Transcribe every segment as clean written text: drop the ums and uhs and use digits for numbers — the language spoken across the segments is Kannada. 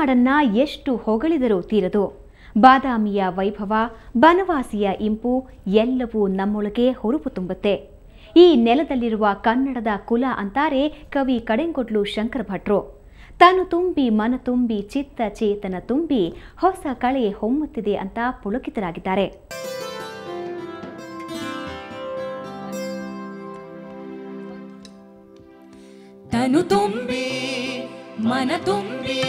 ಮಲೆನಾಡನ್ನ ಎಷ್ಟು ಹೊಗಳಿದರೂ ತೀರದು. ಬಾದಾಮಿಯ ವೈಭವ, ಬನವಾಸಿಯ ಇಂಪು ಎಲ್ಲವೂ ನಮ್ಮೊಳಗೆ ಹುರುಪು ತುಂಬುತ್ತೆ. ಈ ನೆಲದಲ್ಲಿರುವ ಕನ್ನಡದ ಕುಲ ಅಂತಾರೆ ಕವಿ ಕಡೆಂಗೊಡ್ಲು ಶಂಕರ ಭಟ್ರು. ತನು ತುಂಬಿ ಮನ ತುಂಬಿ ಚಿತ್ತ ಚೇತನ ತುಂಬಿ ಹೊಸ ಕಳೆ ಹೊಮ್ಮುತ್ತಿದೆ ಅಂತ ಪುಳಕಿತರಾಗಿದ್ದಾರೆ. ತನು ತುಂಬಿ ಮನ ತುಂಬಿ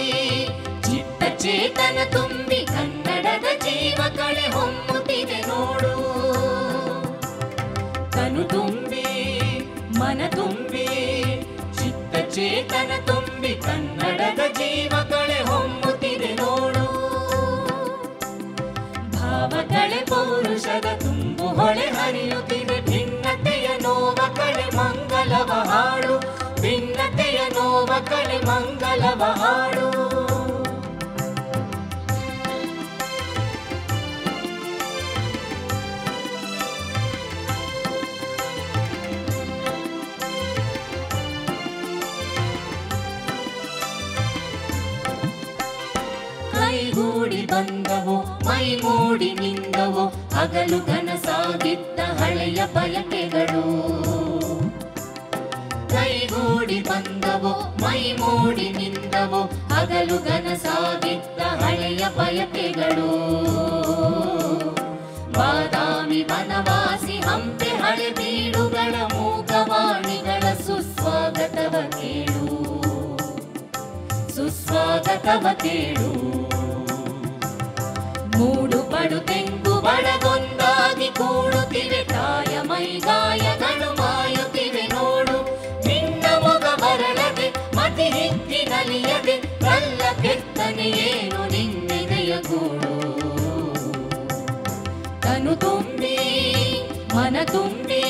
ಚಿತ್ತ ಚೇತನ ತುಂಬಿ ಕನ್ನಡದ ಜೀವ ಕಳೆ ಹೊಮ್ಮುತ್ತಿದೆ ನೋಡು. ತನು ತುಂಬಿ ಮನ ತುಂಬಿ ಚಿತ್ತ ಚೇತನ ತುಂಬಿ ಕನ್ನಡದ ಜೀವ ಕಳೆ ಹೊಮ್ಮುತ್ತಿದೆ ನೋಡು. ಭಾವ ಕಳೆ ಪೌರುಷದ ತುಂಬು ಹೊಳೆ ಹರಿಯುತ್ತಿದೆ. ಭಿನ್ನತೆಯ ನೋವ ಕಳೆ ಮಂಗಲವ ಹಾಡು. ಭಿನ್ನತೆಯ ನೋವ ಕಳೆ ಮಂಗಲವ ಹಾಡು. ಕೈಗೂಡಿ ಬಂದವೋ ಮೈ ಮೂಡಿ ನಿಂದವೋ ಹಗಲು ಕನಸಾಗಿದ್ದ ಹಳೆಯ ಬಯಕೆಗಳು. ಕೈಗೂಡಿ ಬಂದವೋ ಮೈ ಮೂಡಿ ನಿಂದವೋ ಹಗಲು ಕನಸಾಗಿದ್ದ ಹಳೆಯ ಬಯಕೆಗಳು. ಬಾದಾಮಿ ಬನವಾಸಿ ಹಂಪೆ ಹಳೆ ಬೀಡುಗಳ ಮೂಕವಾಣಿಗಳ ಸುಸ್ವಾಗತವ ಕೇಳು. ಸುಸ್ವಾಗತವ ಕೇಳು. ಮೂಡು ಪಡು ತೆಂಗು ಬಡಗೊಂದಾಗಿ ಕೂಡುತ್ತಿವೆ. ತಾಯ ಮೈಗಾಯಗಳು ಮಾಯುತ್ತಿವೆ ನೋಡು. ನಿನ್ನ ಮೊಗ ಬರಳದೆ ಮತಿ ಹಿಗ್ಗಿನಲಿಯದೆ ಕಲ್ಲ ಕೆತ್ತನೆ ಏನು ನಿನ್ನೆದೆಯ ಗೂಡು. ತನು ತುಂಬಿ ಮನ ತುಂಬಿ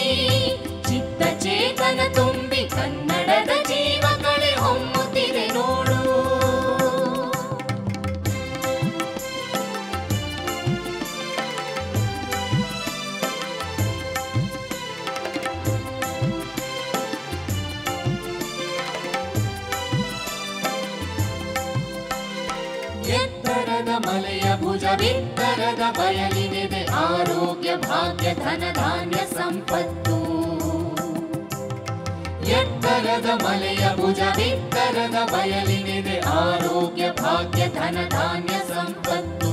ಚಿತ್ತ ಚೇತನ ತುಂಬಿ ಕನ್ನಡದ ಜೀವ ಕಳೆ ಹೊಮ್ಮುತ್ತಿದೆ ನೋಡು. ಎತ್ತರದ ಮಲೆಯ ಭುಜ ಬಿತ್ತರದ ಬಯಲಿನಿದೆ ಆರೋಗ್ಯ ಭಾಗ್ಯ ಧನ ಧಾನ್ಯ ಸಂಪತ್ತು. ಎತ್ತರದ ಮಲೆಯ ಭುಜ ಬಿತ್ತರದ ಬಯಲಿನಿದೆ ಆರೋಗ್ಯ ಭಾಗ್ಯ ಧನ ಧಾನ್ಯ ಸಂಪತ್ತು.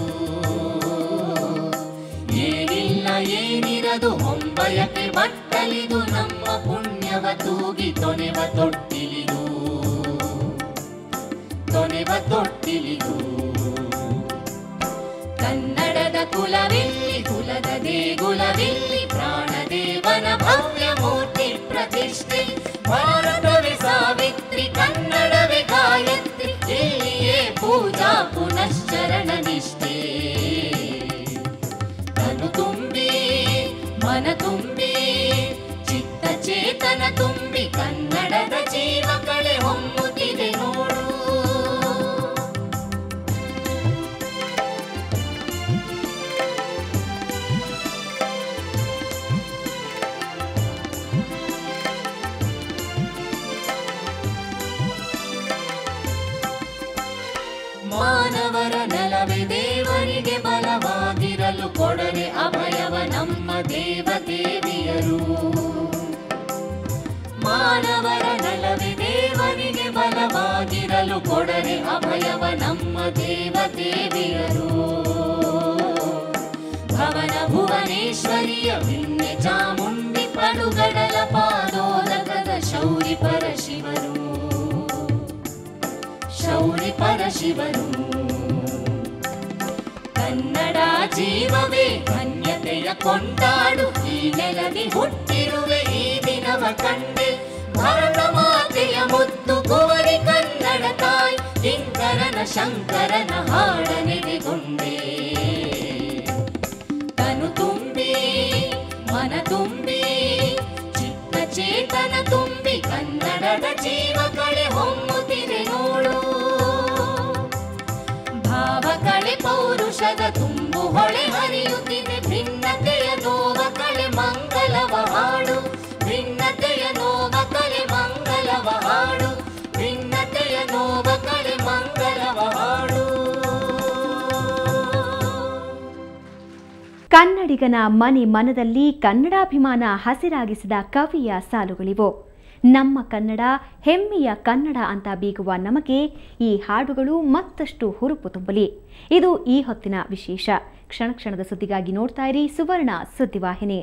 ಏನಿಲ್ಲ ಏನಿರದು ಹೊಂಬಯಕೆ ಬಟ್ಟಲಿದು ನಮ್ಮ ಪುಣ್ಯವ ತೂಗಿ ತೊನೆವ ತೊಟ್ಟಿಲಿದು. ತೊನೆವ ತೊಟ್ಟಿಲಿದು. ಕನ್ನಡದ ಕುಲವೆಲ್ಲಿ ಕುಲದ ದೇಗುಲವೆಲ್ಲಿ ಪ್ರಾಣದೇವನ ಭವ್ಯ ಮೂರ್ತಿ ಪ್ರತಿಷ್ಠೆ. ಭಾರತವೇ ಸಾವಿತ್ರಿ ಕನ್ನಡವೇ ಗಾಯತ್ರಿ ಇಲ್ಲಿಯೇ ಪೂಜಾ ಪುನಶ್ಚರಣ ನಿಷ್ಠೆ. ತನು ತುಂಬಿ ಮನ ತುಂಬಿ ಚಿತ್ತ ಚೇತನ ತುಂಬಿ ಕನ್ನಡದ ಜೀವ ಕಳೆ ಹೊಮ್ಮುತ್ತಿದೆ ನೋಡು. ಮಾನವರ ನೆಲವೇ ದೇವರಿಗೆ ಬಲವಾಗಿರಲು ಕೊಡರೆ ಅಭಯವ ನಮ್ಮ ದೇವದೇವಿಯರು. ಮಾನವರ ನೆಲವೇ ದೇವರಿಗೆ ಬಲವಾಗಿರಲು ಕೊಡರೆ ಅಭಯವ ನಮ್ಮ ದೇವದೇವಿಯರು. ಭವನ ಭುವನೇಶ್ವರಿಯ ಭಿನ್ನೆ ಚಾಮುಂಡಿ ಪಡುಗಡಲ ಪಾದೋದಕದ ಶೌರಿ ಪರಶಿವರು. ಶೌರಿ ಪರಶಿವರು. ಕನ್ನಡ ಜೀವವೇ ಧನ್ಯತೆಯ ಕೊಂಡಾಡು. ಈ ನೆಲದಿ ಹುಟ್ಟಿರುವೆ ಈ ದಿನವ ಕಂಡೆ. ಭಾರತ ಮಾತೆಯ ಮುದ್ದು ಕುವರಿ ಕನ್ನಡ ತಾಯಿ ಕಿಂಕರನ ಶಂಕರನ ಹಾಡ ನೆನೆಗೊಂಡೆ. ತನು ತುಂಬಿ ಮನ ತುಂಬಿ ಚಿತ್ತ ಚೇತನ ತುಂಬಿ ಕನ್ನಡದ ಜೀವ ಕಳೆ ಹೊಮ್ಮುತ್ತಿದೆ ನೋಡು. ಭಾವ ಕಳೆ ಪೌರುಷದ ತುಂಬು ಹೊಳೆ ಹರಿಯುತ್ತಿದೆ. ಭಿನ್ನತೆಯ ನೋವ ಕಳೆ ಮಂಗಲವ ಹಾಡು. ಭಿನ್ನತೆಯ ನೋವ ಕಳೆ ಮಂಗಲವ ಹಾಡು. ಭಿನ್ನತೆಯ ನೋವ ಕಳೆ ಮಂಗಲವ ಹಾಡು. ಕನ್ನಡಿಗನ ಮನೆ ಮನದಲ್ಲಿ ಕನ್ನಡಾಭಿಮಾನ ಹಸಿರಾಗಿಸಿದ ಕವಿಯ ಸಾಲುಗಳಿವು. ನಮ್ಮ ಕನ್ನಡ ಹೆಮ್ಮೆಯ ಕನ್ನಡ ಅಂತ ಬೀಗುವ ನಮಗೆ ಈ ಹಾಡುಗಳು ಮತ್ತಷ್ಟು ಹುರುಪು ತುಂಬಲಿ. ಇದು ಈ ಹೊತ್ತಿನ ವಿಶೇಷ. ಕ್ಷಣ ಕ್ಷಣದ ಸುದ್ದಿಗಾಗಿ ನೋಡ್ತಾ ಇರಿ ಸುವರ್ಣ ಸುದ್ದಿವಾಹಿನಿ.